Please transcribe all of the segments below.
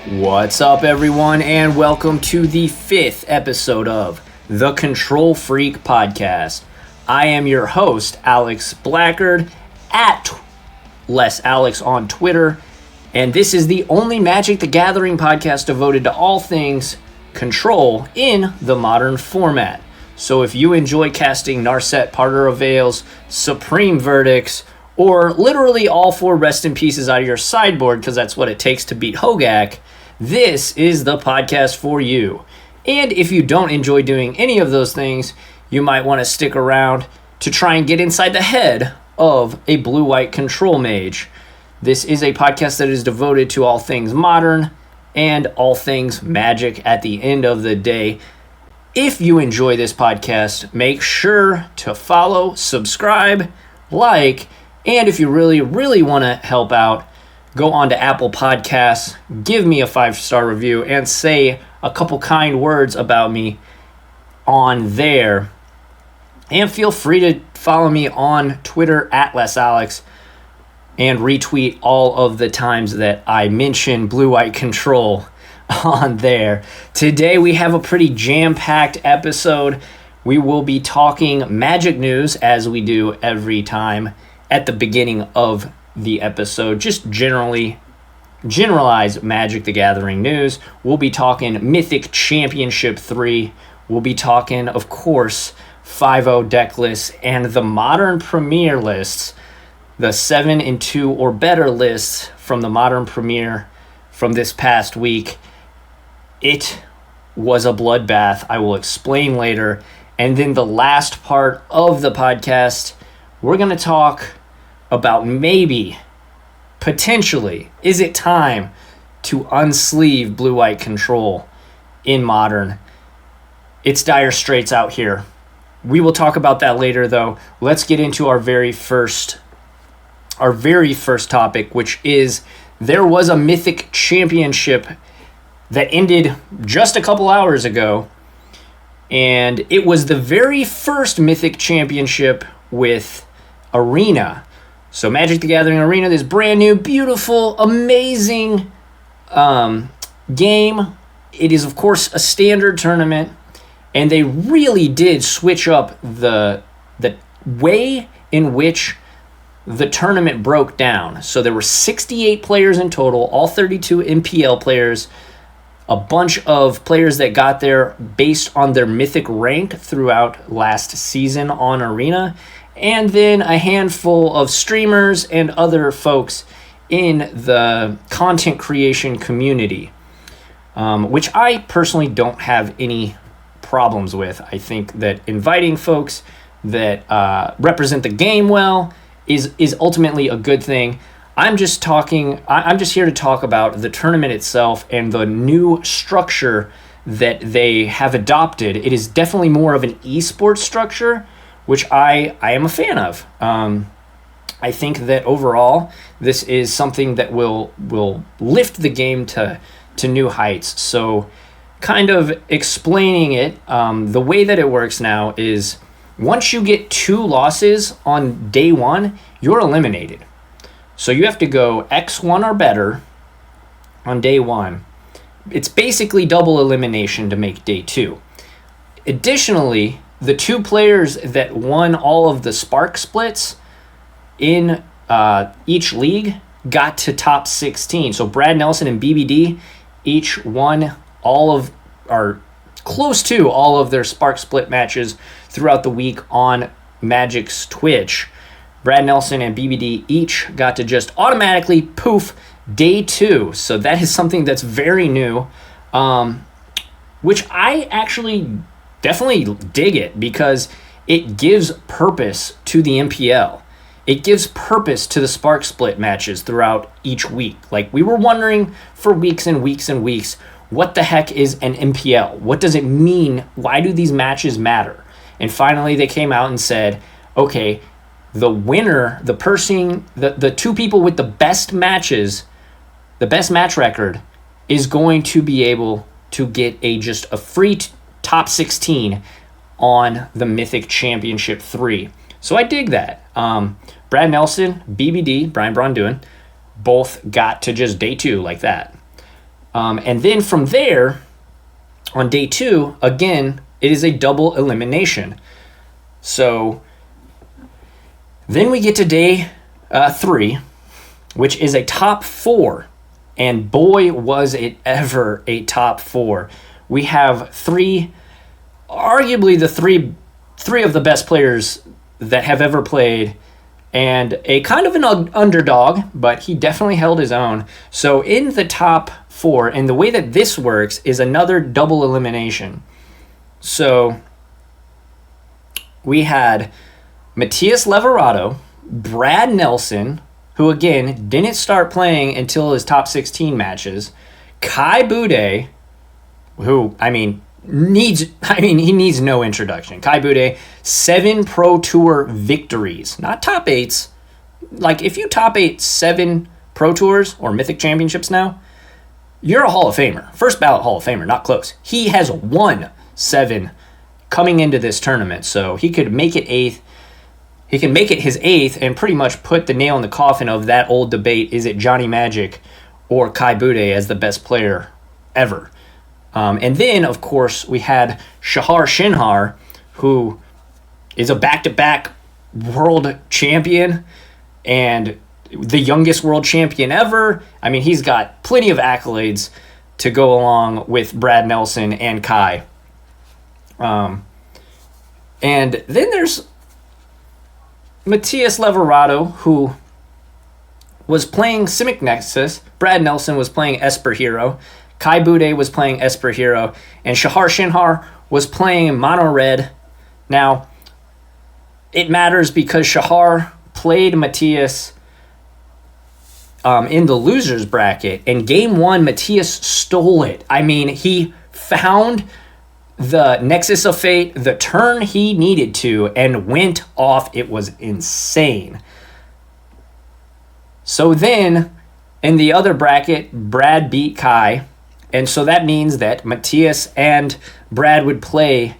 What's up, everyone, and welcome to the 5th episode of the Control Freak Podcast. I am your host, Alex Blackard, at LessAlex on Twitter, and this is the only Magic the Gathering podcast devoted to all things Control in the modern format. So if you enjoy casting Narset, Parter of Veils, Supreme Verdicts, or literally all 4 Rest in Pieces out of your sideboard, because that's what it takes to beat Hogaak, this is the podcast for you. And if you don't enjoy doing any of those things, you might want to stick around to try and get inside the head of a blue-white control mage. This is a podcast that is devoted to all things modern and all things Magic at the end of the day. If you enjoy this podcast, make sure to follow, subscribe, like, and if you really want to help out, go on to Apple Podcasts, give me a 5-star review, and say a couple kind words about me on there. And feel free to follow me on Twitter at LessAlex and retweet all of the times that I mention blue-white control on there. Today we have a pretty jam-packed episode. We will be talking Magic news, as we do every time at the beginning of the episode, just generalized Magic the Gathering news. We'll be talking Mythic Championship 3. We'll be talking, of course, 5-0 deck lists and the Modern Premier lists, the 7 and 2 or better lists from the Modern Premier from this past week. It was a bloodbath. I will explain later. And then the last part of the podcast, we're going to talk about potentially, is it time to unsleeve blue-white control in Modern? It's dire straits out here. We will talk about that later, though. Let's get into our very first topic, which is there was a Mythic Championship that ended just a couple hours ago, and it was the very first Mythic Championship with Arena. So Magic the Gathering Arena, this brand new, beautiful, amazing game. It is, of course, a standard tournament, and they really did switch up the way in which the tournament broke down. So there were 68 players in total, all 32 MPL players, a bunch of players that got there based on their Mythic rank throughout last season on Arena, and then a handful of streamers and other folks in the content creation community, which I personally don't have any problems with. I think that inviting folks that represent the game well is ultimately a good thing. I'm just here to talk about the tournament itself and the new structure that they have adopted. It is definitely more of an esports structure, which I am a fan of. I think that overall, this is something that will lift the game to new heights. So kind of explaining it, the way that it works now is once you get 2 losses on day 1, you're eliminated. So you have to go X1 or better on day 1. It's basically double elimination to make day 2. Additionally, the 2 players that won all of the spark splits in each league got to top 16. So Brad Nelson and BBD each won close to all of their spark split matches throughout the week on Magic's Twitch. Brad Nelson and BBD each got to just automatically poof day 2. So that is something that's very new, which I actually definitely dig it because it gives purpose to the MPL. It gives purpose to the spark split matches throughout each week. Like, we were wondering for weeks and weeks and weeks, what the heck is an MPL? What does it mean? Why do these matches matter? And finally they came out and said, okay, the winner, the 2 people with the best matches, the best match record, is going to be able to get just a free top 16 on the Mythic Championship 3. So I dig that. Brad Nelson, BBD, Brian Braun both got to just day 2 like that. And then from there, on day 2, again, it is a double elimination. So then we get to day 3, which is a top 4. And boy, was it ever a top 4. We have arguably the three of the best players that have ever played, and a kind of an underdog, but he definitely held his own. So in the top 4, and the way that this works is another double elimination. So we had Matías Leverato, Brad Nelson, who again didn't start playing until his top 16 matches, Kai Bude, who he needs no introduction. Kai Bude, 7 Pro Tour victories, not top 8s. Like, if you top 8 7 Pro Tours or Mythic Championships now, you're a Hall of Famer. First ballot Hall of Famer, not close. He has won 7 coming into this tournament, so he could make it 8th. He can make it his 8th and pretty much put the nail in the coffin of that old debate, is it Johnny Magic or Kai Bude as the best player ever? And then, of course, we had Shahar Shinhar, who is a back-to-back world champion and the youngest world champion ever. I mean, he's got plenty of accolades to go along with Brad Nelson and Kai. And then there's Matías Leverato, who was playing Simic Nexus. Brad Nelson was playing Esper Hero. Kai Bude was playing Esper Hero. And Shahar Shinhar was playing Mono Red. Now, it matters because Shahar played Matías in the loser's bracket. And game 1, Matías stole it. I mean, he found the Nexus of Fate, the turn he needed to, and went off. It was insane. So then, in the other bracket, Brad beat Kai. And so that means that Matías and Brad would play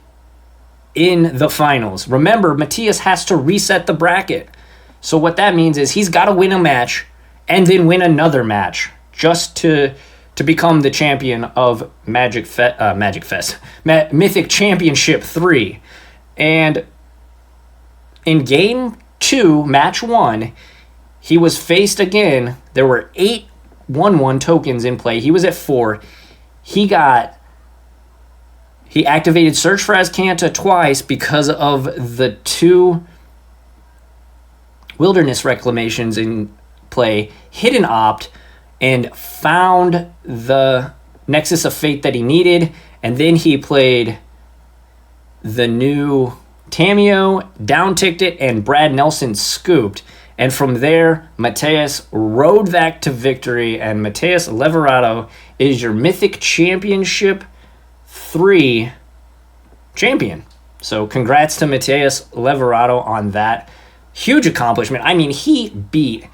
in the finals. Remember, Matías has to reset the bracket. So what that means is he's got to win a match and then win another match just to become the champion of Mythic Championship 3. And in game 2, match 1, he was faced again. There were 8 1/1 tokens in play. He was at 4. He activated Search for Azcanta twice because of the 2 Wilderness Reclamations in play, hit an opt, and found the Nexus of Fate that he needed. And then he played the new Tamiyo, down-ticked it, and Brad Nelson scooped. And from there, Matías rode that to victory, and Matías Leverato is your Mythic Championship 3 champion. So congrats to Matías Leverato on that huge accomplishment. I mean, he beat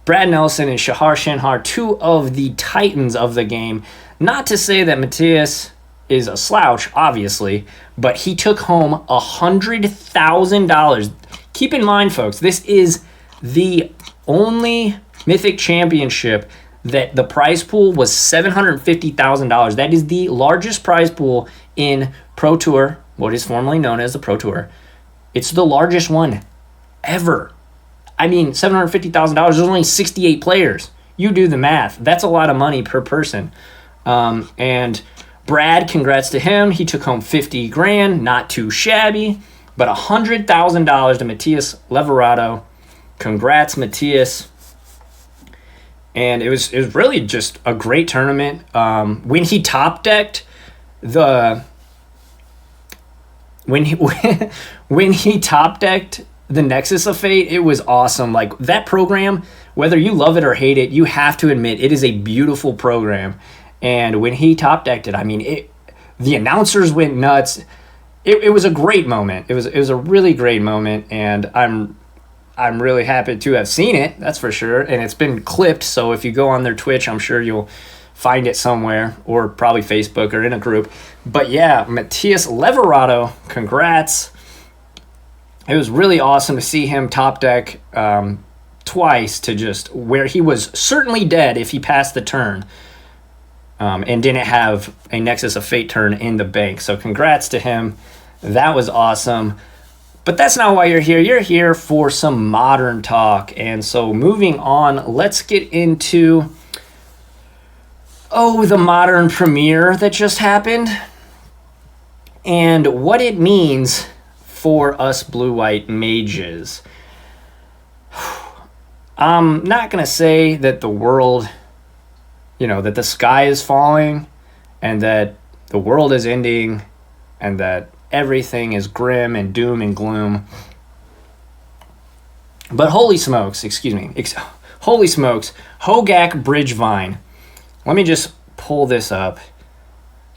Brad Nelson and Shahar Shinhar, 2 of the titans of the game. Not to say that Matías is a slouch, obviously, but he took home $100,000. Keep in mind, folks, this is the only Mythic Championship that the prize pool was $750,000. That is the largest prize pool in Pro Tour, what is formerly known as the Pro Tour. It's the largest one ever. I mean, $750,000, there's only 68 players. You do the math. That's a lot of money per person. And Brad, congrats to him. He took home $50,000, not too shabby, but $100,000 to Matías Leverato. Congrats, Matías. And it was really just a great tournament. When he top decked the Nexus of Fate, it was awesome. Like, that program, whether you love it or hate it, you have to admit it is a beautiful program. And when he top decked it, I mean, the announcers went nuts. It was a great moment. It was a really great moment, and I'm really happy to have seen it, that's for sure. And it's been clipped, so if you go on their Twitch, I'm sure you'll find it somewhere, or probably Facebook or in a group. But yeah, Matías Leverato, congrats. It was really awesome to see him top deck twice to just where he was certainly dead if he passed the turn. and didn't have a Nexus of Fate turn in the bank. So congrats to him. That was awesome. But that's not why you're here. You're here for some Modern talk. And so moving on, let's get into, the Modern Premier that just happened and what it means for us blue-white mages. I'm not going to say that the world, that the sky is falling and that the world is ending and that everything is grim and doom and gloom. But holy smokes, Hogaak Bridgevine. Let me just pull this up.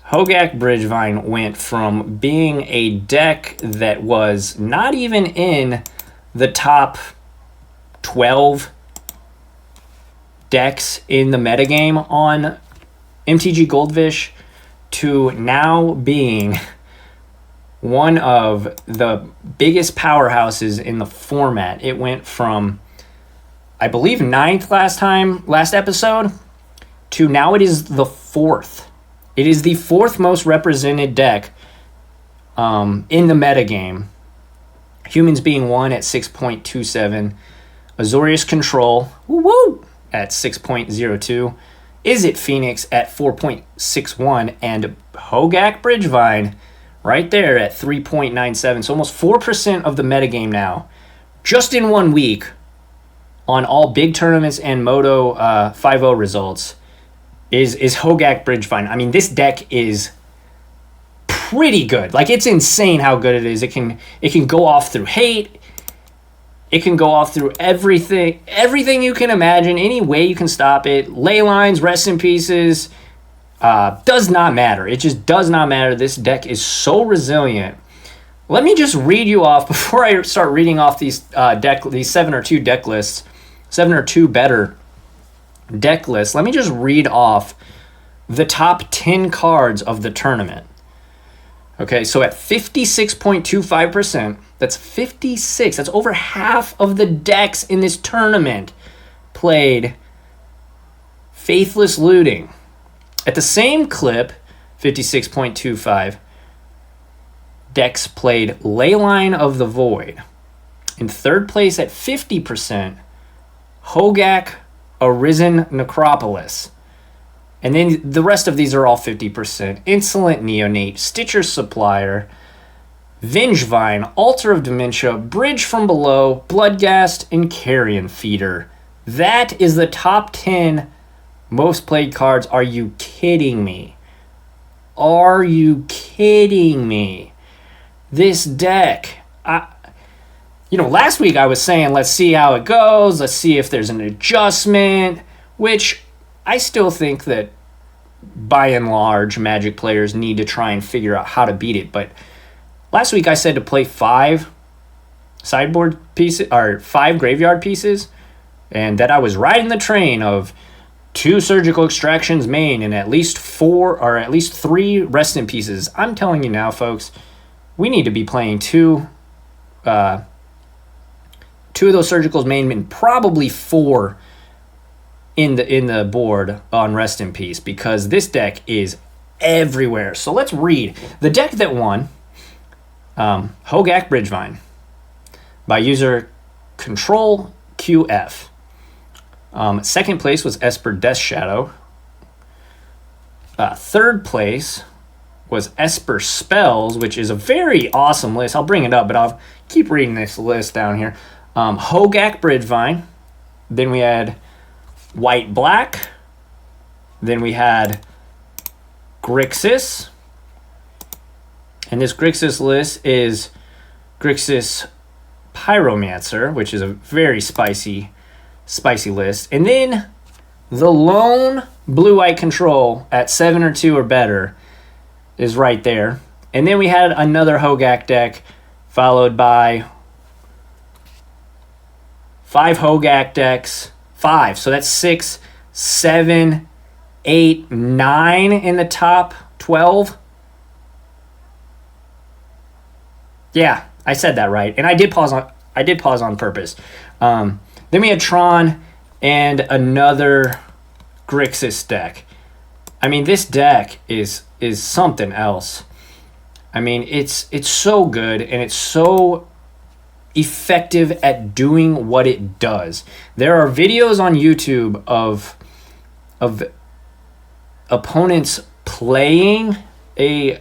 Hogaak Bridgevine went from being a deck that was not even in the top 12 decks in the metagame on MTG Goldfish to now being one of the biggest powerhouses in the format. It went from, I believe, 9th last episode, to now it is the 4th. It is the 4th most represented deck in the metagame. Humans being 1 at 6.27. Azorius Control, at 6.02. Is It Phoenix at 4.61. And Hogaak Bridgevine right there at 3.97. So almost 4% of the metagame now, just in 1 week, on all big tournaments and Moto 5-0 results, is Hogaak Bridgevine. I mean, this deck is pretty good. Like, it's insane how good it is. It can go off through hate. It can go off through everything you can imagine, any way you can stop it. Ley lines, rest in pieces. Does not matter. It just does not matter. This deck is so resilient. Let me just read you off, before I start reading off these 7 or 2 deck lists, 7 or 2 better deck lists. Let me just read off the top 10 cards of the tournament. Okay, so at 56.25%, that's 56. That's over half of the decks in this tournament played Faithless Looting. At the same clip, 56.25, decks played Leyline of the Void. In third place at 50%, Hogaak Arisen Necropolis. And then the rest of these are all 50%. Insolent Neonate, Stitcher Supplier, Vengevine, Altar of Dementia, Bridge from Below, Bloodghast, and Carrion Feeder. That is the top 10 most played cards. Are you kidding me? Are you kidding me? This deck, last week I was saying, let's see how it goes. Let's see if there's an adjustment, which I still think that by and large, Magic players need to try and figure out how to beat it. But last week I said to play 5 sideboard pieces, or 5 graveyard pieces, and that I was riding the train of 2 Surgical Extractions main and at least 4 or at least 3 rest in pieces. I'm telling you now, folks, we need to be playing 2 of those Surgicals main and probably 4 in the board on Rest in Peace, because this deck is everywhere. So let's read. The deck that won, Hogaak Bridgevine, by user Control QF. Second place was Esper Death Shadow. Third place was Esper Spells, which is a very awesome list. I'll bring it up, but I'll keep reading this list down here. Hogaak Bridgevine. Then we had White Black. Then we had Grixis. And this Grixis list is Grixis Pyromancer, which is a very spicy list. And then the lone blue-white control at 7 or 2 or better is right there. And then we had another Hogaak deck, followed by 5 Hogaak decks. 5. So that's 6, 7, 8, 9 in the top 12. Yeah, I said that right. And I did pause on purpose. Then we had Tron and another Grixis deck. I mean, this deck is something else. I mean, it's so good, and it's so effective at doing what it does. There are videos on YouTube of opponents playing a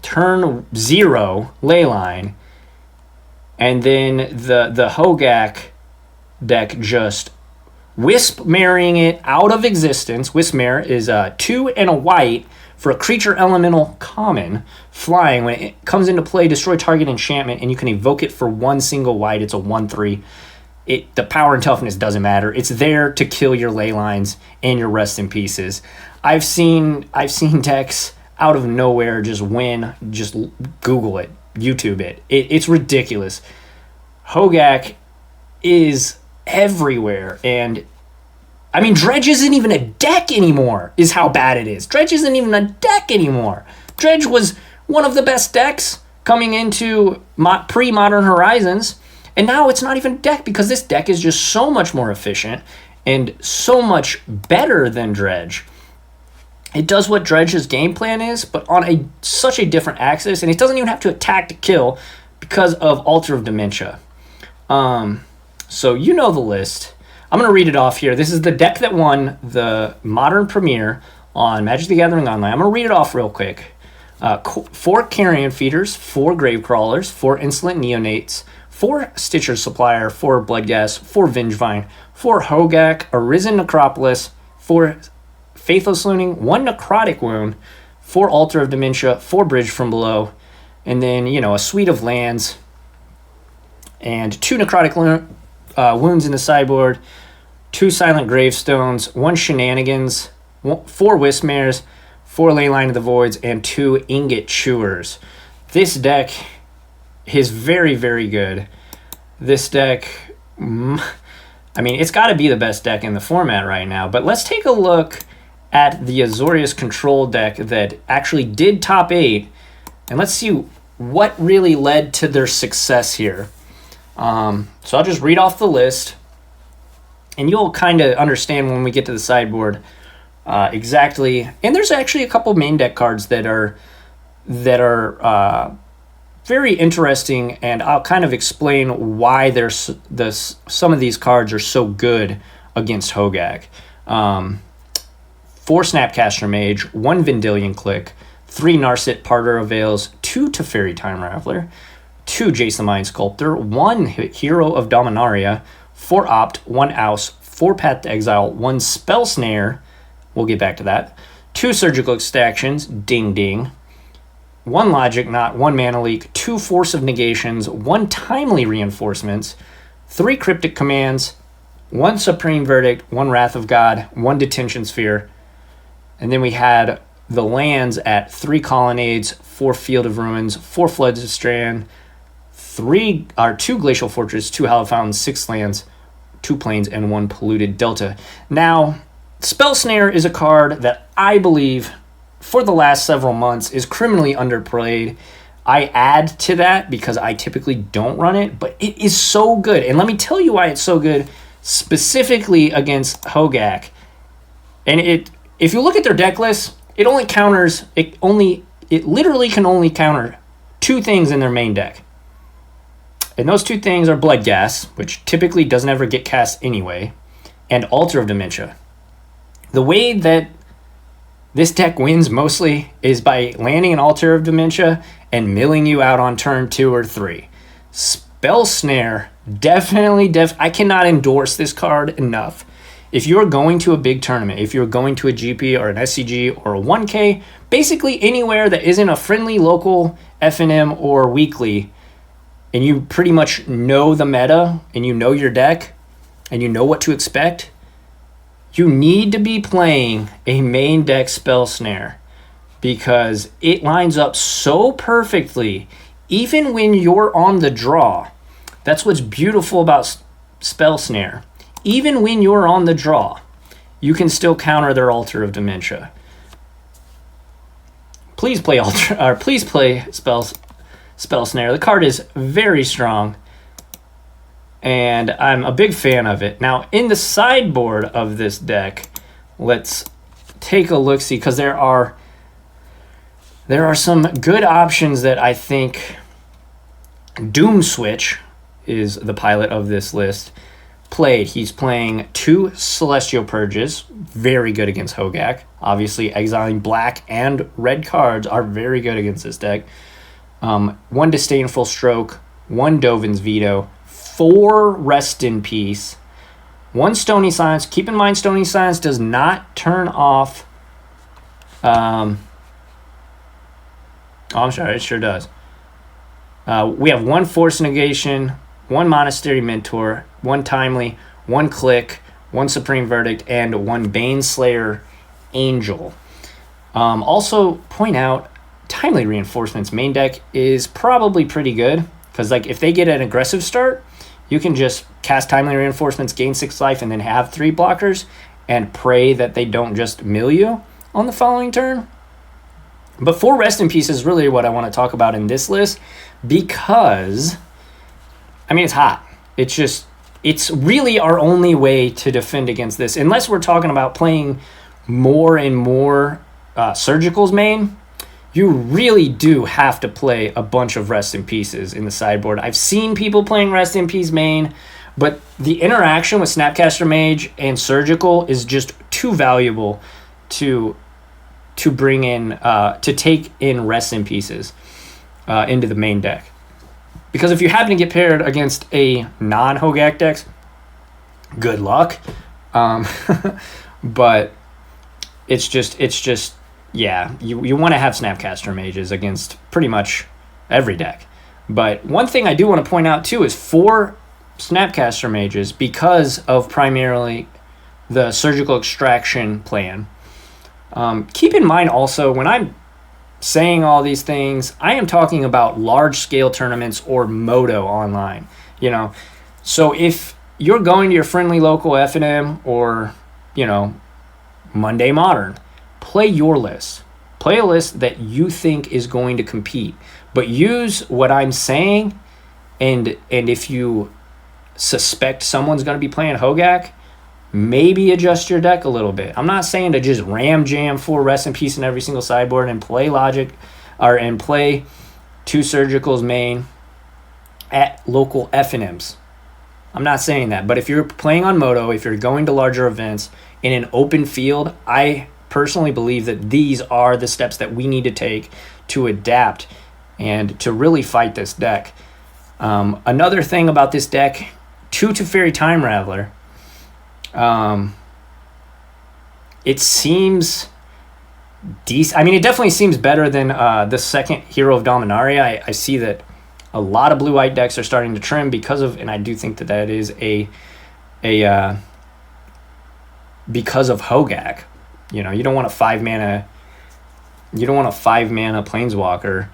turn 0 leyline, and then the Hogaak deck just wisp marrying it out of existence. Wismare is 2 and a white for a creature elemental common flying. When it comes into play, destroy target enchantment, and you can evoke it for 1 single white. It's a 1/3. The power and toughness doesn't matter. It's there to kill your ley lines and your rest in pieces. I've seen decks out of nowhere just win. Just Google it, YouTube it. It's ridiculous. Hogaak is everywhere, and I mean, Dredge isn't even a deck anymore, is how bad it is. Dredge isn't even a deck anymore. Dredge was one of the best decks coming into pre-Modern Horizons, and now it's not even a deck because this deck is just so much more efficient and so much better than Dredge. It does what Dredge's game plan is, but on such a different axis, and it doesn't even have to attack to kill because of Altar of Dementia. So you know the list. I'm going to read it off here. This is the deck that won the Modern Premier on Magic the Gathering Online. I'm going to read it off real quick. 4 Carrion Feeders, 4 Grave Crawlers, 4 Insolent Neonates, 4 Stitcher Supplier, 4 Bloodghast, 4 Vengevine, 4 Hogaak, Arisen Necropolis, 4 Faithless Looting, 1 Necrotic Wound, 4 Altar of Dementia, 4 Bridge from Below, and then, a suite of lands, and 2 Necrotic Wounds in the sideboard, 2 Silent Gravestones, 1 Shenanigans, 4 Wismares, 4 Leyline of the Voids, and 2 Ingot Chewers. This deck is very, very good. This deck, I mean, it's got to be the best deck in the format right now. But let's take a look at the Azorius Control deck that actually did top 8, and let's see what really led to their success here. So I'll just read off the list, and you'll kind of understand when we get to the sideboard exactly. And there's actually a couple main deck cards that are very interesting, and I'll kind of explain why some of these cards are so good against Hogaak. 4 Snapcaster Mage, 1 Vendilion Click, 3 Narset Parter of Veils, 2 Teferi Time Raveler, 2 Jace the Mind Sculptor, 1 Hero of Dominaria, 4 Opt, 1 Ouse, 4 Path to Exile, 1 Spell Snare, we'll get back to that, 2 Surgical Extractions, ding ding, 1 Logic Knot, 1 Mana Leak, 2 Force of Negations, 1 Timely Reinforcements, 3 Cryptic Commands, 1 Supreme Verdict, 1 Wrath of God, 1 Detention Sphere, and then we had the lands at 3 Colonnades, 4 Field of Ruins, 4 Floods of Strand, 2 Glacial Fortress, 2 Hallowed Fountains, 6 lands, 2 plains, and 1 Polluted Delta. Now, Spell Snare is a card that I believe for the last several months is criminally underplayed. I add to that because I typically don't run it, but it is so good. And let me tell you why it's so good specifically against Hogaak. And if you look at their deck list, it literally can only counter 2 things in their main deck. And those 2 things are Bloodghast, which typically doesn't ever get cast anyway, and Altar of Dementia. The way that this deck wins mostly is by landing an Altar of Dementia and milling you out on turn 2 or 3. Spell Snare, definitely, I cannot endorse this card enough. If you're going to a big tournament, if you're going to a GP or an SCG or a 1K, basically anywhere that isn't a friendly local FNM or weekly, and you pretty much know the meta and you know your deck and you know what to expect, you need to be playing a main deck Spell Snare because it lines up so perfectly even when you're on the draw. That's what's beautiful about Spell Snare. Even when you're on the draw, you can still counter their Altar of Dementia. Please play Spell Snare. The card is very strong, and I'm a big fan of it. Now, in the sideboard of this deck, let's take a look-see, because there are some good options that I think Doom Switch is the pilot of this list. Played. He's playing 2 Celestial Purges, very good against Hogaak. Obviously, exiling black and red cards are very good against this deck. 1 Disdainful Stroke, 1 Dovin's Veto, 4 Rest in Peace, 1 Stony Silence. Keep in mind, Stony Silence does not turn off. I'm sorry, it sure does. We have 1 Force Negation, 1 Monastery Mentor, 1 Timely, 1 Click, 1 Supreme Verdict, and 1 Baneslayer Angel. Also, point out, Timely Reinforcements main deck is probably pretty good, because like if they get an aggressive start, you can just cast Timely Reinforcements, gain 6 life, and then have 3 blockers, and pray that they don't just mill you on the following turn. But 4 Rest in Peace is really what I want to talk about in this list, because I mean, it's hot. It's really our only way to defend against this. Unless we're talking about playing more and more Surgicals main, you really do have to play a bunch of Rest in Pieces in the sideboard. I've seen people playing Rest in Peace main, but the interaction with Snapcaster Mage and Surgical is just too valuable to bring in, to take in Rest in Pieces into the main deck. Because if you happen to get paired against a non-Hogaak deck, good luck. But it's just yeah, you want to have Snapcaster Mages against pretty much every deck. But one thing I do want to point out too is for Snapcaster Mages, because of primarily the Surgical Extraction plan, keep in mind also when I'm saying all these things, I am talking about large-scale tournaments or Moto online, So if you're going to your friendly local F&M or, Monday Modern, play your list. Play a list that you think is going to compete. But use what I'm saying, and if you suspect someone's going to be playing Hogaak, maybe adjust your deck a little bit. I'm not saying to just ram jam 4 Rest in Peace in every single sideboard and play and play 2 Surgicals main at local F&Ms. I'm not saying that. But if you're playing on Moto, if you're going to larger events in an open field, I personally believe that these are the steps that we need to take to adapt and to really fight this deck. Another thing about this deck, 2 Teferi Time Raveler. It seems decent. I mean, it definitely seems better than the second Hero of Dominaria. I see that a lot of blue-white decks are starting to trim because of, and I do think that is because of Hogaak. You don't want a 5-mana. You don't want a 5-mana Planeswalker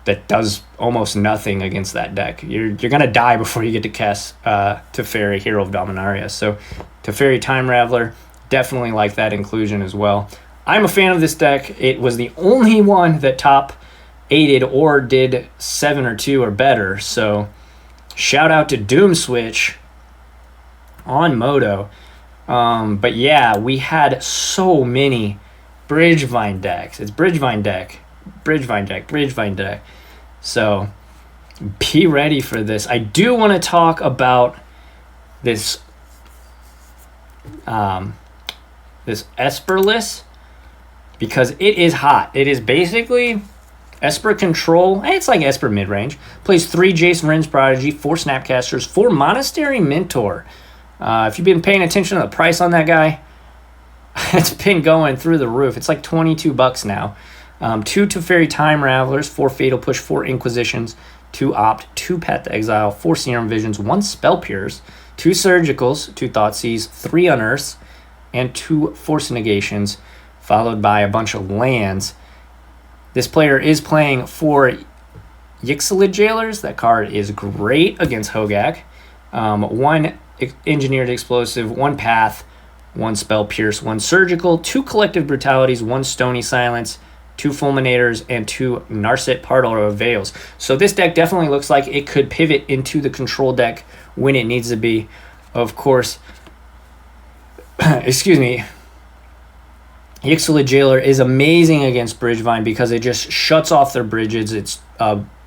that does almost nothing against that deck. You're gonna die before you get to cast Teferi, Hero of Dominaria. So Teferi Time Raveler, definitely like that inclusion as well. I'm a fan of this deck. It was the only one that top 8'd or did 7 or 2 or better. So shout out to Doom Switch on Moto. But yeah, we had so many Bridgevine decks. It's Bridgevine deck. So be ready for this. I do want to talk about this this Esper list, because it is hot. It is basically Esper Control. It's like Esper mid-range. Plays 3 Jason Vryn's Prodigy, 4 Snapcasters, 4 Monastery Mentor. If you've been paying attention to the price on that guy, it's been going through the roof. It's like $22 now. 2 Teferi Time Ravelers, 4 Fatal Push, 4 Inquisitions, 2 Opt, 2 Path to Exile, 4 Serum Visions, 1 Spell Pierce, 2 Surgicals, 2 Thoughtseize, 3 Unearths, and 2 Force Negations, followed by a bunch of lands. This player is playing 4 Yixilid Jailers. That card is great against Hogaak. 1 Engineered Explosive, 1 Path, 1 Spell Pierce, 1 Surgical, 2 Collective Brutalities, 1 Stony Silence, 2 Fulminators, and 2 Narset Parlor of Veils. So this deck definitely looks like it could pivot into the control deck when it needs to be. Of course, excuse me, Yixlid Jailer is amazing against Bridgevine because it just shuts off their bridges. It's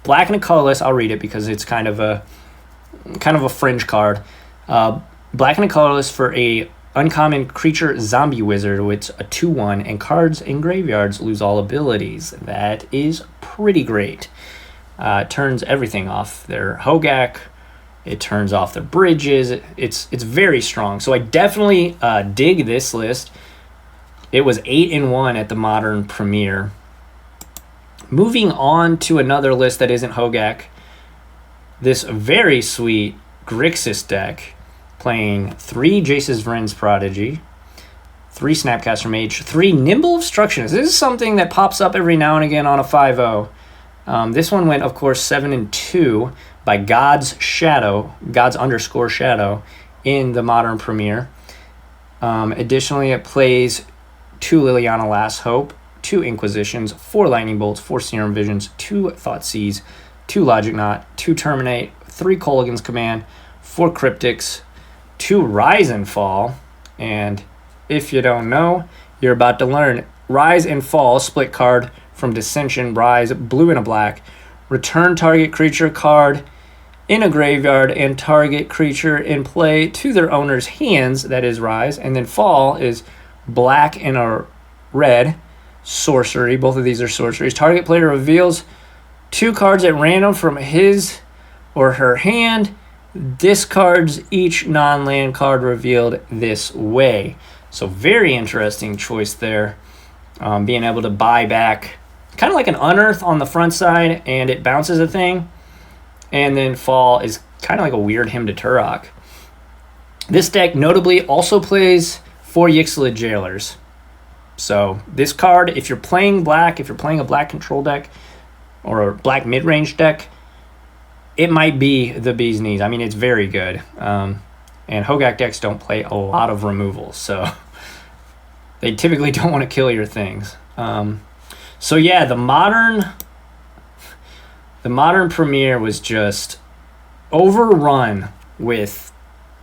black and a colorless. I'll read it because it's kind of a fringe card. Black and a colorless for a uncommon creature zombie wizard with a 2/1, and cards in graveyards lose all abilities. That is pretty great. It turns everything off. Their Hogaak. It turns off their bridges. It's very strong. So I definitely dig this list. It was 8-1 at the Modern Premier. Moving on to another list that isn't Hogaak. This very sweet Grixis deck playing 3 Jace's Vryn's Prodigy, 3 Snapcaster Mage, 3 Nimble Obstructionist. This is something that pops up every now and again on a 5-0. This one went, of course, 7-2 by God's _ Shadow in the Modern Premier. Additionally, it plays 2 Liliana Last Hope, 2 Inquisitions, 4 Lightning Bolts, 4 Serum Visions, 2 Thoughtseize, 2 Logic Knot, 2 Terminate, 3 Kolaghan's Command, 4 Cryptics, 2 Rise and Fall, and if you don't know, you're about to learn. Rise and Fall, split card from Dissension, Rise, blue and a black. Return target creature card in a graveyard and target creature in play to their owner's hands, that is Rise, and then Fall is black and a red, sorcery. Both of these are sorceries. Target player reveals 2 cards at random from his or her hand, discards each non-land card revealed this way. So very interesting choice there. Being able to buy back kind of like an Unearth on the front side, and it bounces a thing. And then Fall is kind of like a weird Hymn to Turok. This deck notably also plays 4 Yixlid Jailers. So this card, if you're playing black, if you're playing a black control deck or a black mid-range deck, it might be the bee's knees. I mean, it's very good. And Hogaak decks don't play a lot of removals, so they typically don't want to kill your things. So yeah, the modern Premier was just overrun with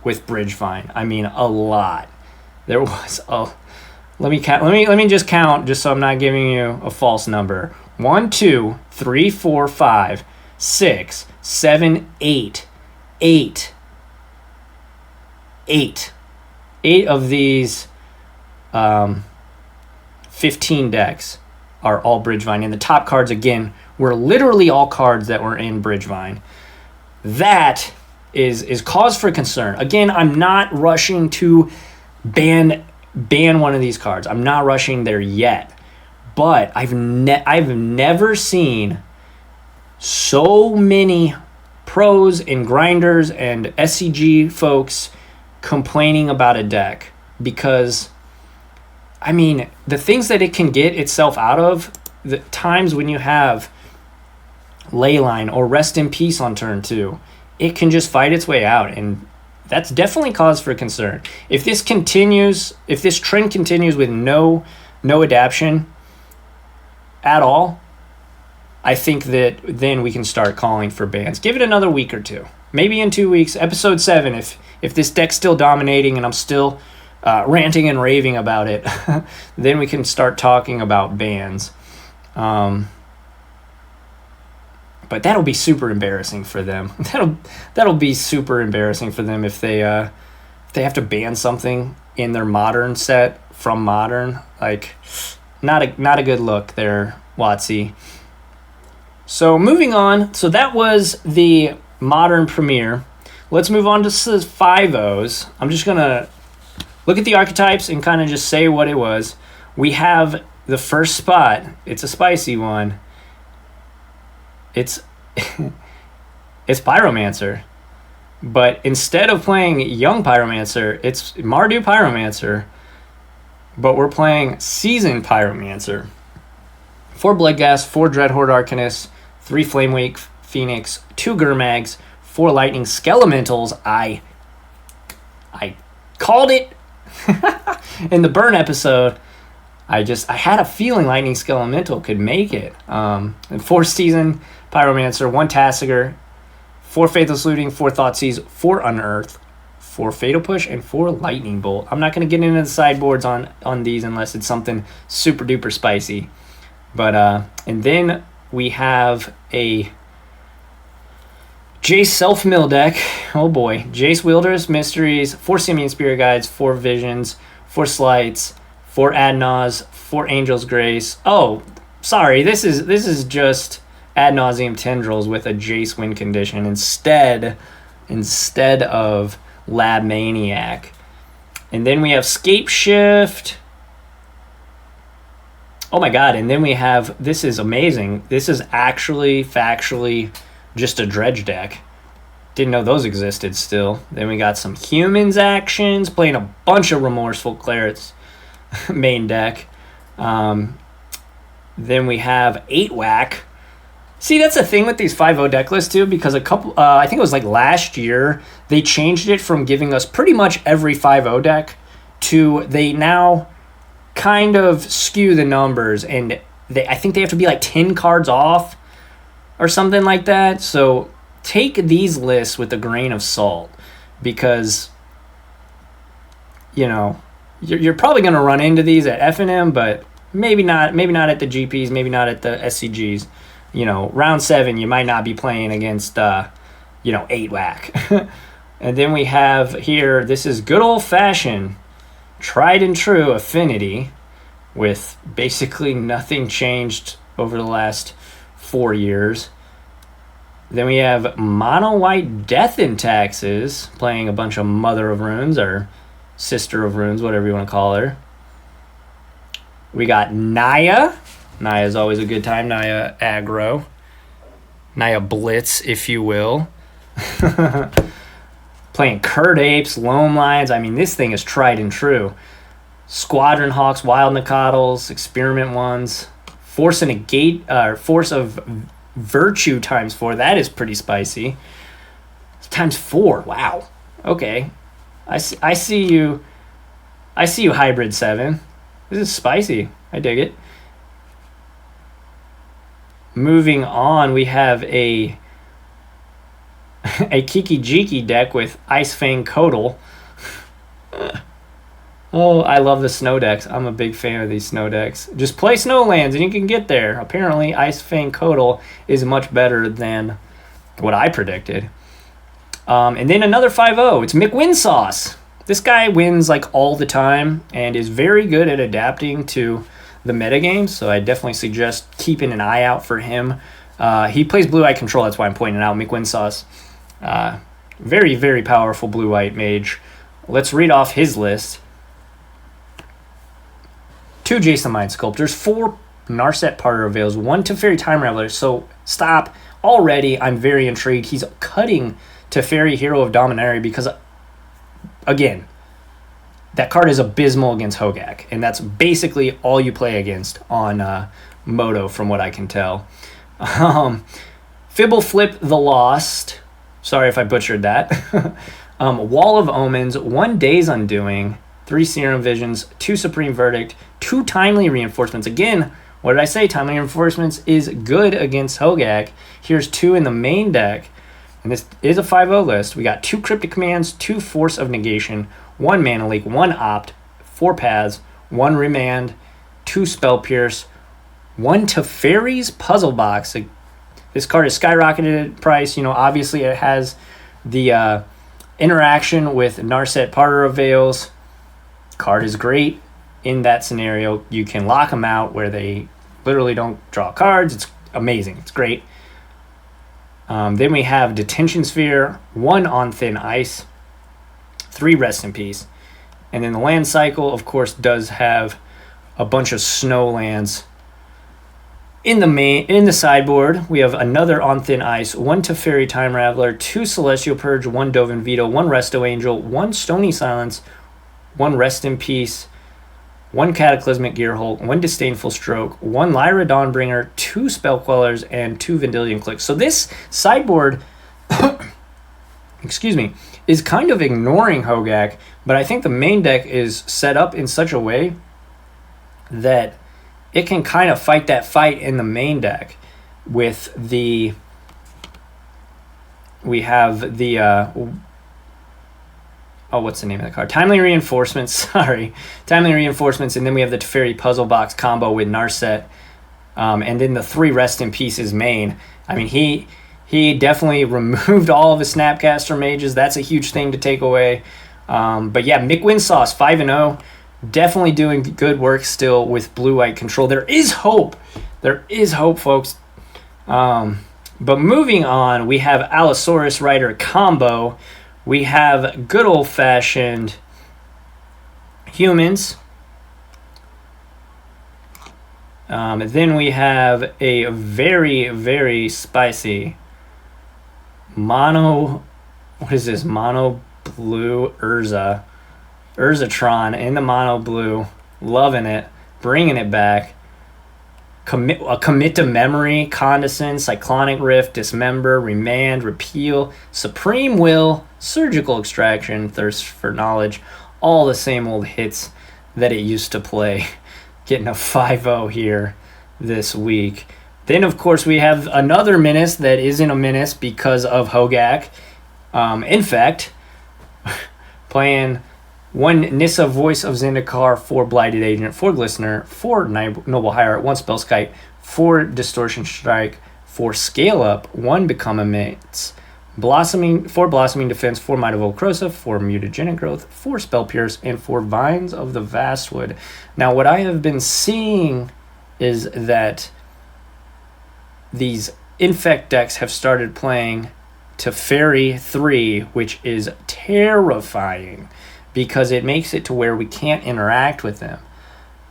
Bridgevine. I mean, a lot. There was let me just count, just so I'm not giving you a false number. 1, 2, 3, 4, 5, 6, 7, 8. 8 of these 15 decks are all Bridgevine, and the top cards again were literally all cards that were in Bridgevine. That is cause for concern. Again, I'm not rushing to ban one of these cards. I'm not rushing there yet, but I've never seen so many pros and grinders and SCG folks complaining about a deck, because I mean, the things that it can get itself out of, the times when you have Leyline or Rest in Peace on turn 2, it can just fight its way out, and that's definitely cause for concern. If this trend continues with no adaptation at all, I think that then we can start calling for bans. Give it another week or two. Maybe in 2 weeks, episode 7, if this deck's still dominating and I'm still ranting and raving about it, then we can start talking about bans. But that'll be super embarrassing for them. That'll be super embarrassing for them if they have to ban something in their Modern set from Modern. Like, not a good look there, WotC. So moving on. So that was the Modern Premier. Let's move on to the 5-0s. I'm just gonna look at the archetypes and kind of just say what it was. We have the first spot. It's a spicy one. It's Pyromancer. But instead of playing Young Pyromancer, it's Mardu Pyromancer. But we're playing Seasoned Pyromancer. 4 Bloodghast, 4 Dreadhorde Arcanist, 3 Flamewake Phoenix, 2 Gurmags, 4 Lightning Skelementals. I called it in the burn episode. I had a feeling Lightning Skelemental could make it. And 4 Seasoned Pyromancer, 1 Tasigur, 4 Faithless Looting, 4 Thoughtseize, 4 Unearth, 4 Fatal Push, and 4 Lightning Bolt. I'm not going to get into the sideboards on these unless it's something super duper spicy. But and then we have a Jace Self-Mill deck. Oh boy. Jace Wilderness Mysteries, 4 Simian Spirit Guides, 4 Visions, 4 Slights, 4 Adnaz, 4 Angel's Grace. Oh, sorry. This is just Ad Nauseam Tendrils with a Jace win condition instead of Lab Maniac. And then we have Scape Shift. Oh my god, and then we have, this is amazing. This is actually factually just a dredge deck. Didn't know those existed still. Then we got some Humans actions, playing a bunch of Remorseful Clerics main deck. Then we have 8-Whack. See, that's the thing with these 5-0 deck lists too, because I think it was like last year, they changed it from giving us pretty much every 5-0 deck to they now kind of skew the numbers, and I think they have to be like 10 cards off or something like that. So take these lists with a grain of salt, because you're probably going to run into these at F&M, but maybe not at the GPs, maybe not at the SCGs. Round 7, you might not be playing against 8-Whack. And then we have here, this is good old-fashioned, tried and true Affinity, with basically nothing changed over the last 4 years. Then we have Mono White Death in Taxes, playing a bunch of Mother of Runes, or Sister of Runes, whatever you want to call her. We got Naya. Naya's always a good time. Naya aggro. Naya blitz, if you will. Playing Curd Apes, Loam Lions. I mean, this thing is tried and true. Squadron Hawks, Wild Nicodles, Experiment Ones. Force of Virtue times 4. That is pretty spicy. Times 4. Wow. Okay. I see you. I see you, Hybrid 7. This is spicy. I dig it. Moving on, we have a Kiki Jiki deck with Ice Fang Kodal. Oh, I love the snow decks. I'm a big fan of these snow decks. Just play Snowlands and you can get there. Apparently, Ice Fang Kodal is much better than what I predicted. And then another 5-0. It's McWinsauce. This guy wins like all the time and is very good at adapting to the metagame, so I definitely suggest keeping an eye out for him. He plays Blue-Eye Control, that's why I'm pointing out McWinsauce. Very, very powerful Blue-White mage. Let's read off his list. 2 Jason Mind Sculptors, 4 Narset Parter Veils, 1 Teferi Time Raveler. So stop. Already, I'm very intrigued. He's cutting Teferi Hero of Dominaria because, again, that card is abysmal against Hogaak, and that's basically all you play against on Moto, from what I can tell. Fibble Flip the Lost. Sorry if I butchered that. Wall of Omens, 1 Day's Undoing, 3 Serum Visions, 2 Supreme Verdict, 2 Timely Reinforcements. Again, what did I say? Timely Reinforcements is good against Hogaak. Here's 2 in the main deck, and this is a 5-0 list. We got 2 Cryptic Commands, 2 Force of Negation, 1 Mana Leak, 1 Opt, 4 Paths, 1 Remand, 2 Spell Pierce, 1 Teferi's Puzzle Box. This card is skyrocketed in price. Obviously it has the interaction with Narset Parter of Veils. Card is great in that scenario. You can lock them out where they literally don't draw cards. It's amazing. It's great. Then we have Detention Sphere, 1 On Thin Ice, 3 Rest in Peace. And then the land cycle, of course, does have a bunch of snow lands. In the sideboard, we have another On Thin Ice, 1 Teferi Time Raveler, 2 Celestial Purge, 1 Dovin Veto, 1 Resto Angel, 1 Stony Silence, 1 Rest in Peace, 1 Cataclysmic Gearhulk, 1 Disdainful Stroke, 1 Lyra Dawnbringer, 2 Spell Quellers, and 2 Vendilion Clicks. So this sideboard, is kind of ignoring Hogaak, but I think the main deck is set up in such a way that it can kind of fight that fight in the main deck with we have the what's the name of the card? Timely Reinforcements. Sorry. Timely Reinforcements. And then we have the Teferi Puzzle Box combo with Narset. And then the 3 Rest in Pieces main. I mean, he definitely removed all of his Snapcaster mages. That's a huge thing to take away. But yeah, Mick Winsauce, 5-0. Definitely doing good work still with blue-white control. There is hope. There is hope, folks. But moving on, we have Allosaurus Rider combo. We have good old-fashioned humans. Then we have a very, very spicy mono blue Urzatron in the mono blue. Loving it. Bringing it back. Commit to Memory, Condescend, Cyclonic Rift, Dismember, Remand, Repeal, Supreme Will, Surgical Extraction, Thirst for Knowledge. All the same old hits that it used to play. Getting a 5-0 here this week. Then, of course, we have another menace that isn't a menace because of Hogaak. In fact, playing 1 Nissa Voice of Zendikar, 4 Blighted Agent, 4 Glistener, 4 Noble Hierarch, 1 Spellskite, 4 Distortion Strike, 4 Scale Up, 1 Become Immense, 4 Blossoming Defense, 4 Might of Volcrosa, 4 Mutagenic Growth, 4 Spell Pierce, and 4 Vines of the Vastwood. Now, what I have been seeing is that these Infect decks have started playing Teferi 3, which is terrifying because it makes it to where we can't interact with them.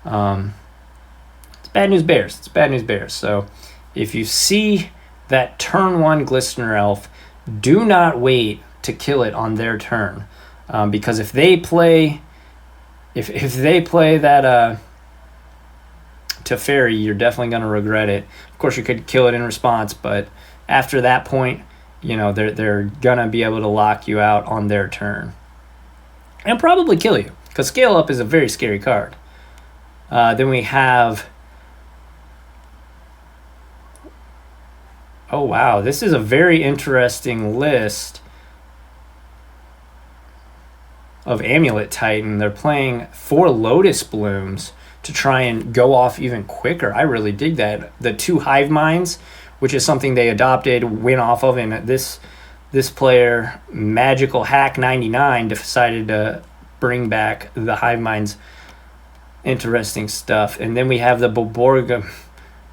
It's bad news bears. It's bad news bears. So if you see that turn 1 Glistener Elf, do not wait to kill it on their turn, because if they play that Teferi, you're definitely going to regret it. Of course, you could kill it in response, but after that point, you know, they're going to be able to lock you out on their turn and probably kill you, because Scale Up is a very scary card. Then we have... Oh, wow. This is a very interesting list of Amulet Titan. They're playing 4 Lotus Blooms to try and go off even quicker. I really dig that. The 2 Hive Minds, which is something they adopted, went off of, and this player, Magical Hack 99, decided to bring back the Hive Minds. Interesting stuff. And then we have the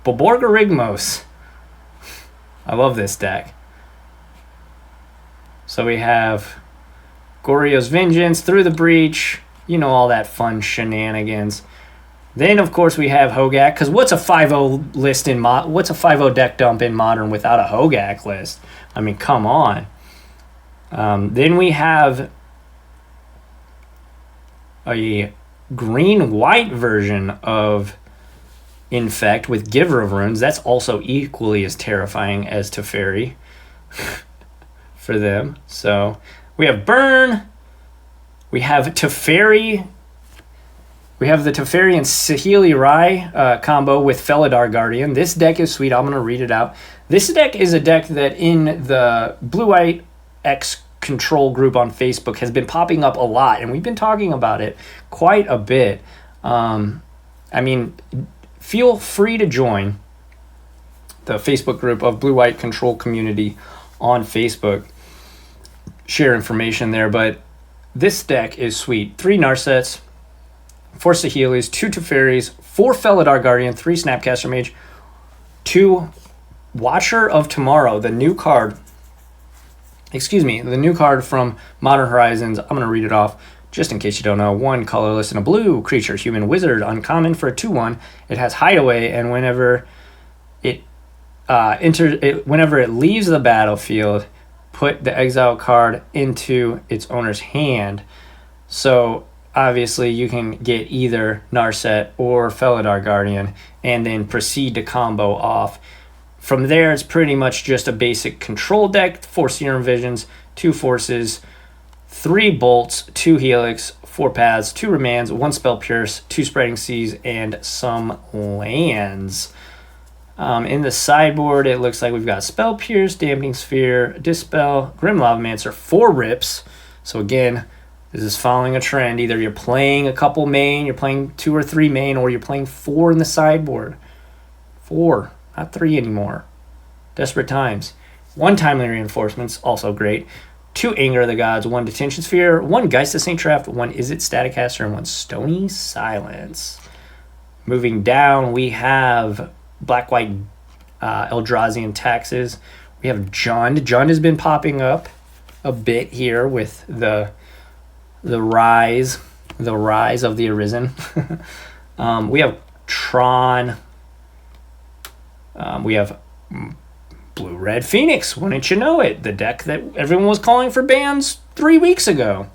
Boborgarigmos. I love this deck. So we have Goryo's Vengeance, Through the Breach, you know, all that fun shenanigans. Then, of course, we have Hogaak, because what's a 5-0 list in what's a 5-0 deck dump in Modern without a Hogaak list? I mean, come on. Then we have a green-white version of Infect with Giver of Runes. That's also equally as terrifying as Teferi for them. So we have Burn. We have Teferi. We have the Teferi and Saheeli Rai combo with Felidar Guardian. This deck is sweet. I'm going to read it out. This deck is a deck that in the Blue-White X Control group on Facebook has been popping up a lot, and we've been talking about it quite a bit. I mean, feel free to join the Facebook group of Blue-White Control Community on Facebook. Share information there, but this deck is sweet. 3 Narsets, 4 Saheelis, 2 Teferis, 4 Felidar Guardian, 3 Snapcaster Mage, 2 Watcher of Tomorrow, the new card. The new card from Modern Horizons. I'm going to read it off just in case you don't know. 1 colorless and a blue creature, human wizard, uncommon for a 2/1. It has Hideaway, and whenever it leaves the battlefield, put the exile card into its owner's hand. So obviously you can get either Narset or Felidar Guardian and then proceed to combo off. From there, it's pretty much just a basic control deck. 4 Serum Visions, 2 Forces, 3 Bolts, 2 Helix, 4 Paths, 2 Remands, 1 Spell Pierce, 2 Spreading Seas, and some lands. In the sideboard, it looks like we've got Spell Pierce, Dampening Sphere, Dispel, Grim Lavamancer, 4 Rips. So again, This is following a trend. Either you're playing a couple main, you're playing 2 or 3 main, or you're playing 4 in the sideboard. 4, not 3 anymore. Desperate times. 1 timely reinforcements, also great. 2 Anger of the Gods, 1 Detention Sphere, 1 Geist of St. Traft, 1 Izzet Static Caster, and 1 Stony Silence. Moving down, we have Black-White Eldrazian Taxes. We have Jund. Jund has been popping up a bit here with the rise of the Arisen. We have Tron. We have Blue-Red Phoenix. Wouldn't you know it? The deck that everyone was calling for bans 3 weeks ago.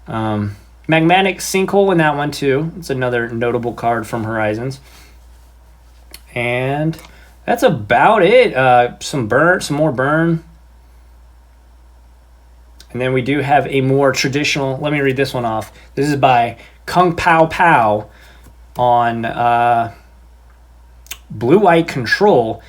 Magmatic Sinkhole in that one too. It's another notable card from Horizons. And that's about it. Some more burn. And then we do have a more traditional, let me read this one off. This is by Kung Pao Pao on Blue-White Control.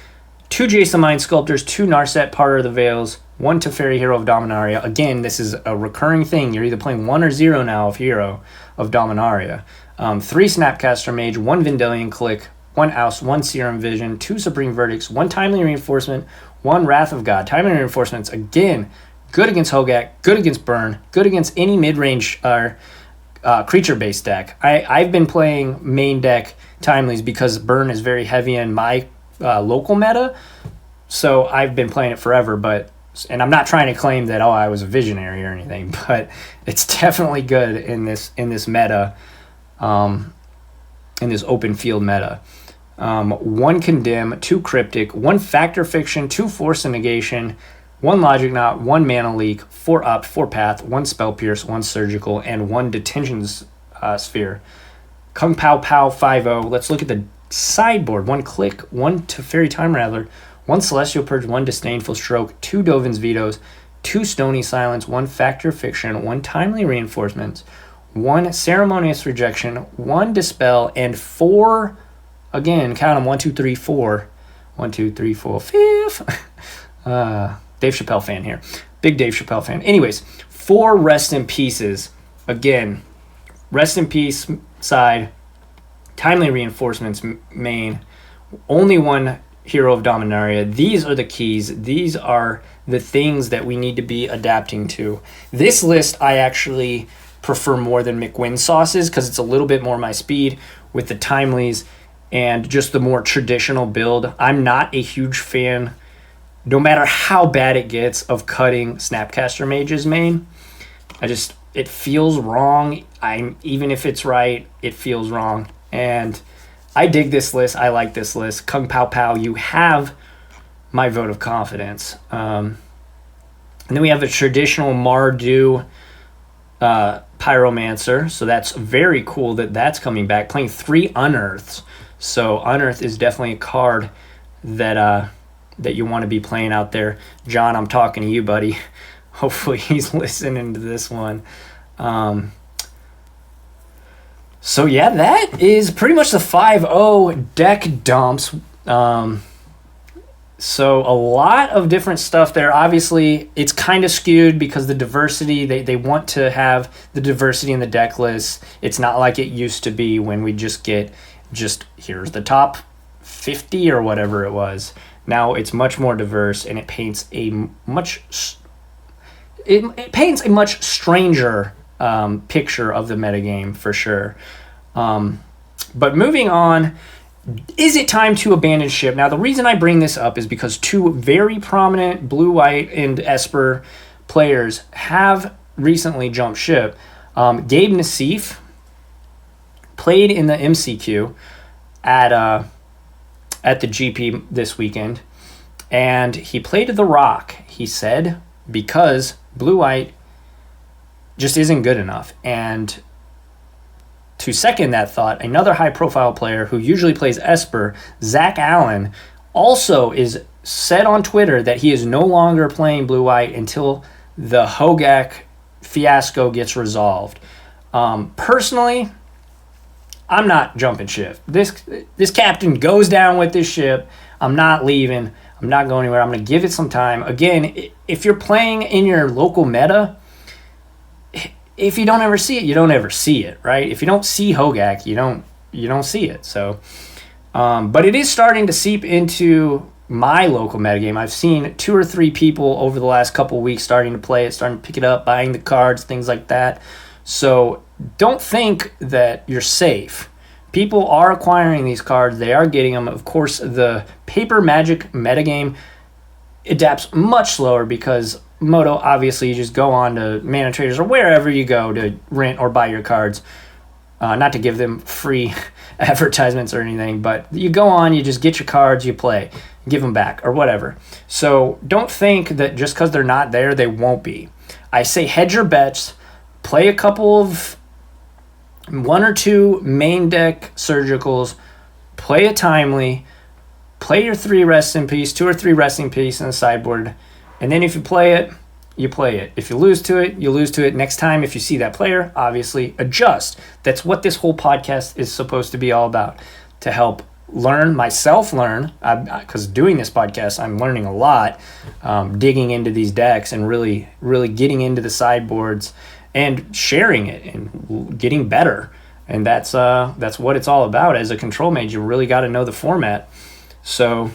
2 Jason Mind Sculptors, 2 Narset, Parter of the Veils, 1 Teferi, Hero of Dominaria. Again, this is a recurring thing. You're either playing 1 or 0 now of Hero of Dominaria. 3 Snapcaster Mage, 1 Vendilion Click, 1 Oust, 1 Serum Vision, 2 Supreme Verdicts, 1 Timely Reinforcement, 1 Wrath of God. Timely Reinforcements, again, good against Hogaak, good against Burn, good against any mid-range creature-based deck. I've been playing main deck Timelies because Burn is very heavy in my local meta, so I've been playing it forever. And I'm not trying to claim that I was a visionary or anything, but it's definitely good in this meta, in this open field meta. 1 Condemn, 2 Cryptic, 1 Factor Fiction, 2 Force of Negation, 1 Logic Knot, 1 Mana Leak, 4 Opt, 4 Path, 1 Spell Pierce, 1 Surgical, and 1 Detention Sphere. Kung Pao Pao 5-0. Let's look at the sideboard. 1 Click, 1 Teferi Time Rattler, 1 Celestial Purge, 1 Disdainful Stroke, 2 Dovin's Vetoes, 2 Stony Silence, 1 Factor Fiction, 1 Timely Reinforcements, 1 Ceremonious Rejection, 1 Dispel, and 4, again, count them, 1, 2, 3, 4. 1, 2, 3, 4, 5. Dave Chappelle fan here. Big Dave Chappelle fan. Anyways, 4 Rest in Pieces. Again, Rest in Peace side, Timely Reinforcements main, only 1 Hero of Dominaria. These are the keys. These are the things that we need to be adapting to. This list I actually prefer more than McWin sauces because it's a little bit more my speed with the Timelies and just the more traditional build. I'm not a huge fan, no matter how bad it gets, of cutting Snapcaster Mage's main. It feels wrong. Even if it's right, it feels wrong. And I dig this list. I like this list. Kung Pao Pao, you have my vote of confidence. And then we have the traditional Mardu Pyromancer. So that's very cool that that's coming back. Playing 3 Unearths. So Unearth is definitely a card that you want to be playing out there. John, I'm talking to you, buddy. Hopefully he's listening to this one. So yeah, that is pretty much the 5-0 deck dumps. So a lot of different stuff there. Obviously, it's kind of skewed because the diversity, they want to have the diversity in the deck list. It's not like it used to be when we just here's the top 50 or whatever it was. Now it's much more diverse, and it paints a much stranger picture of the metagame for sure. But moving on, is it time to abandon ship? Now, the reason I bring this up is because 2 very prominent Blue, White, and Esper players have recently jumped ship. Gabe Nassif played in the MCQ at the GP this weekend, and he played The Rock, he said, because Blue-White just isn't good enough. And to second that thought, another high-profile player who usually plays Esper, Zach Allen, also is said on Twitter that he is no longer playing Blue-White until the Hogaak fiasco gets resolved. Personally, I'm not jumping ship. This captain goes down with this ship. I'm not leaving. I'm not going anywhere. I'm going to give it some time. Again, if you're playing in your local meta, if you don't ever see it, you don't ever see it, right? If you don't see Hogaak, you don't see it. So, but it is starting to seep into my local metagame. I've seen 2 or 3 people over the last couple of weeks starting to play it, starting to pick it up, buying the cards, things like that. So don't think that you're safe. People are acquiring these cards. They are getting them. Of course, the paper Magic metagame adapts much slower because Moto, obviously, you just go on to Mana Traders or wherever you go to rent or buy your cards. Not to give them free advertisements or anything, but you go on, you just get your cards, you play, give them back or whatever. So don't think that just because they're not there, they won't be. I say hedge your bets, play a couple of 1 or 2 main deck surgicals, play a timely, play your 3 rest in peace, 2 or 3 rest in peace in the sideboard, and then if you play it, you play it. If you lose to it, you lose to it. Next time, if you see that player, obviously adjust. That's what this whole podcast is supposed to be all about, to help myself learn, because doing this podcast, I'm learning a lot, digging into these decks and really, really getting into the sideboards and sharing it and getting better. And that's what it's all about. As a control mage, you really got to know the format. So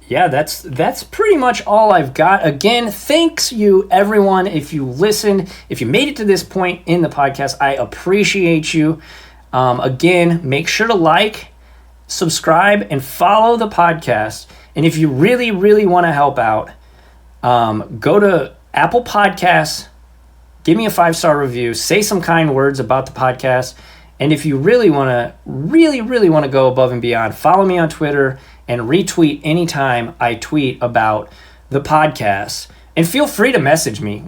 yeah, that's pretty much all I've got. Again, thanks you everyone. If you listened, if you made it to this point in the podcast, I appreciate you. Again, make sure to like, subscribe, and follow the podcast. And if you really, really want to help out, go to Apple Podcasts, give me a 5-star review, say some kind words about the podcast. And if you really want to go above and beyond, follow me on Twitter and retweet anytime I tweet about the podcast. And feel free to message me.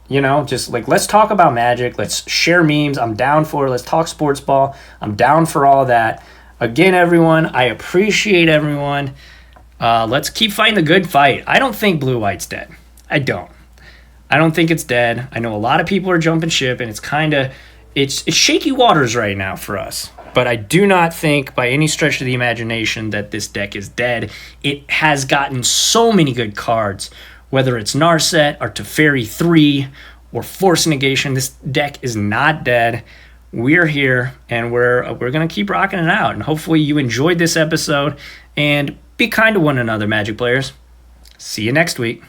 Just let's talk about Magic. Let's share memes. I'm down for it. Let's talk sports ball. I'm down for all that. Again, everyone, I appreciate everyone. Let's keep fighting the good fight. I don't think blue-white's dead. I don't think it's dead. I know a lot of people are jumping ship, and it's shaky waters right now for us. But I do not think by any stretch of the imagination that this deck is dead. It has gotten so many good cards, whether it's Narset or Teferi 3 or Force Negation. This deck is not dead. We're here, and we're going to keep rocking it out. And hopefully you enjoyed this episode, and be kind to one another, Magic players. See you next week.